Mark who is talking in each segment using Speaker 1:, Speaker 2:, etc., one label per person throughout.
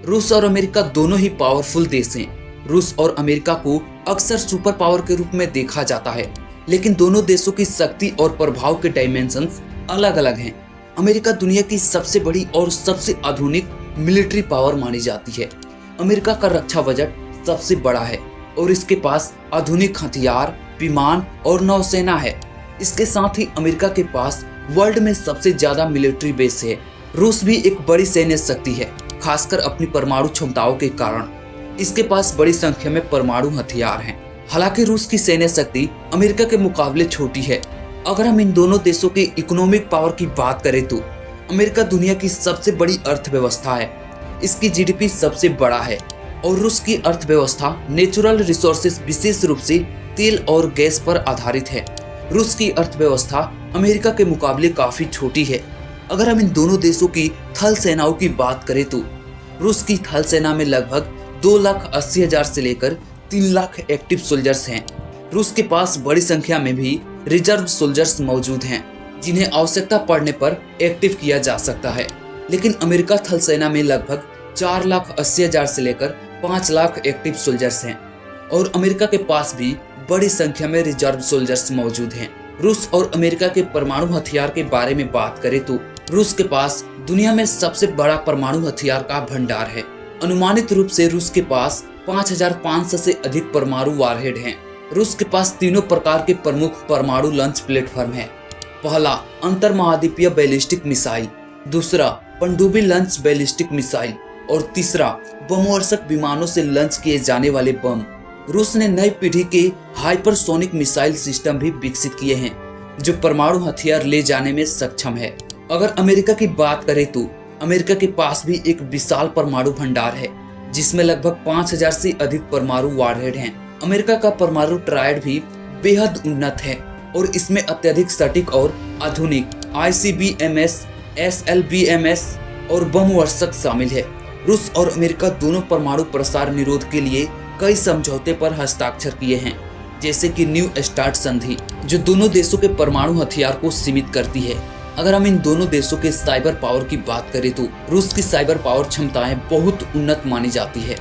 Speaker 1: रूस और अमेरिका दोनों ही पावरफुल देश हैं। रूस और अमेरिका को अक्सर सुपर पावर के रूप में देखा जाता है, लेकिन दोनों देशों की शक्ति और प्रभाव के डायमेंशंस अलग अलग हैं। अमेरिका दुनिया की सबसे बड़ी और सबसे आधुनिक मिलिट्री पावर मानी जाती है। अमेरिका का रक्षा बजट सबसे बड़ा है और इसके पास आधुनिक हथियार, विमान और नौसेना है। इसके साथ ही अमेरिका के पास वर्ल्ड में सबसे ज्यादा मिलिट्री बेस है। रूस भी एक बड़ी सैन्य शक्ति है, खासकर अपनी परमाणु क्षमताओं के कारण। इसके पास बड़ी संख्या में परमाणु हथियार हैं। हालांकि रूस की सैन्य शक्ति अमेरिका के मुकाबले छोटी है। अगर हम इन दोनों देशों के इकोनॉमिक पावर की बात करें तो अमेरिका दुनिया की सबसे बड़ी अर्थव्यवस्था है। इसकी जीडीपी सबसे बड़ा है और रूस की अर्थव्यवस्था नेचुरल रिसोर्सेज, विशेष रूप से तेल और गैस पर आधारित है। रूस की अर्थव्यवस्था अमेरिका के मुकाबले काफी छोटी है। अगर हम इन दोनों देशों की थल सेनाओं की बात करें तो रूस की थल सेना में लगभग 2,80,000 से लेकर 3 लाख एक्टिव सोल्जर्स हैं। रूस के पास बड़ी संख्या में भी रिजर्व सोल्जर्स मौजूद हैं, जिन्हें आवश्यकता पड़ने पर एक्टिव किया जा सकता है। लेकिन अमेरिका थल सेना में लगभग 4,80,000 से लेकर 5 लाख एक्टिव सोल्जर्स हैं और अमेरिका के पास भी बड़ी संख्या में रिजर्व सोल्जर्स मौजूद हैं। रूस और अमेरिका के परमाणु हथियार के बारे में बात करें तो रूस के पास दुनिया में सबसे बड़ा परमाणु हथियार का भंडार है। अनुमानित रूप से रूस के पास 5,500 से अधिक परमाणु वारहेड हैं। रूस के पास तीनों प्रकार के प्रमुख परमाणु लॉन्च प्लेटफॉर्म हैं। पहला, अंतर महाद्वीपीय बैलिस्टिक मिसाइल, दूसरा पनडुब्बी लॉन्च बैलिस्टिक मिसाइल और तीसरा बमवर्षक विमानों से लॉन्च किए जाने वाले बम। रूस ने नई पीढ़ी के हाइपरसोनिक मिसाइल सिस्टम भी विकसित किए हैं, जो परमाणु हथियार ले जाने में सक्षम है। अगर अमेरिका की बात करें तो अमेरिका के पास भी एक विशाल परमाणु भंडार है, जिसमें लगभग 5,000 से अधिक परमाणु वारहेड हैं। अमेरिका का परमाणु ट्रायड भी बेहद उन्नत है और इसमें अत्यधिक सटीक और आधुनिक ICBMS, SLBMS और बमवर्षक शामिल है। रूस और अमेरिका दोनों परमाणु प्रसार निरोध के लिए कई समझौते पर हस्ताक्षर किए हैं, जैसे कि न्यू स्टार्ट संधि, जो दोनों देशों के परमाणु हथियार को सीमित करती है। अगर हम इन दोनों देशों के साइबर पावर की बात करें तो रूस की साइबर पावर क्षमताएं बहुत उन्नत मानी जाती है।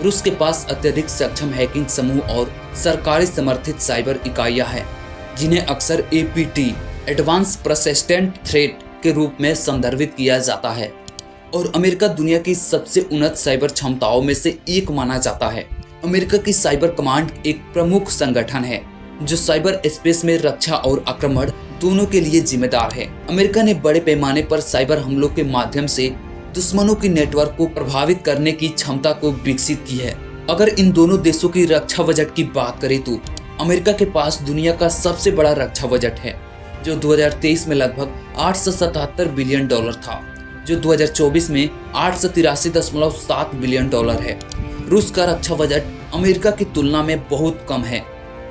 Speaker 1: रूस के पास अत्यधिक सक्षम हैकिंग समूह और सरकारी समर्थित साइबर इकाइयां हैं, जिन्हें अक्सर APT, एडवांस पर्सिस्टेंट थ्रेट के रूप में संदर्भित किया जाता है। और अमेरिका दुनिया की सबसे उन्नत साइबर क्षमताओं में से एक माना जाता है। अमेरिका की साइबर कमांड एक प्रमुख संगठन है, जो साइबर स्पेस में रक्षा और आक्रमण दोनों के लिए जिम्मेदार है। अमेरिका ने बड़े पैमाने पर साइबर हमलों के माध्यम से दुश्मनों की नेटवर्क को प्रभावित करने की क्षमता को विकसित की है। अगर इन दोनों देशों की रक्षा बजट की बात करें तो अमेरिका के पास दुनिया का सबसे बड़ा रक्षा बजट है, जो 2023 में लगभग $877 बिलियन था, जो 2024 में $883.7 बिलियन है। रूस का रक्षा बजट अमेरिका की तुलना में बहुत कम है,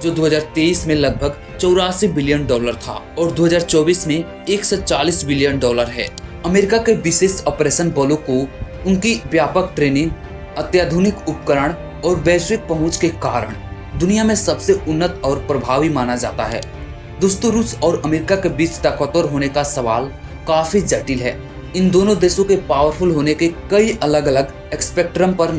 Speaker 1: जो 2023 में लगभग $84 बिलियन था और 2024 में $140 बिलियन है। अमेरिका के विशेष ऑपरेशन बलों को उनकी व्यापक ट्रेनिंग, अत्याधुनिक उपकरण और वैश्विक पहुंच के कारण दुनिया में सबसे उन्नत और प्रभावी माना जाता है। दोस्तों, रूस और अमेरिका के बीच ताकतवर होने का सवाल काफी जटिल है। इन दोनों देशों के पावरफुल होने के कई अलग अलग स्पेक्ट्रम पर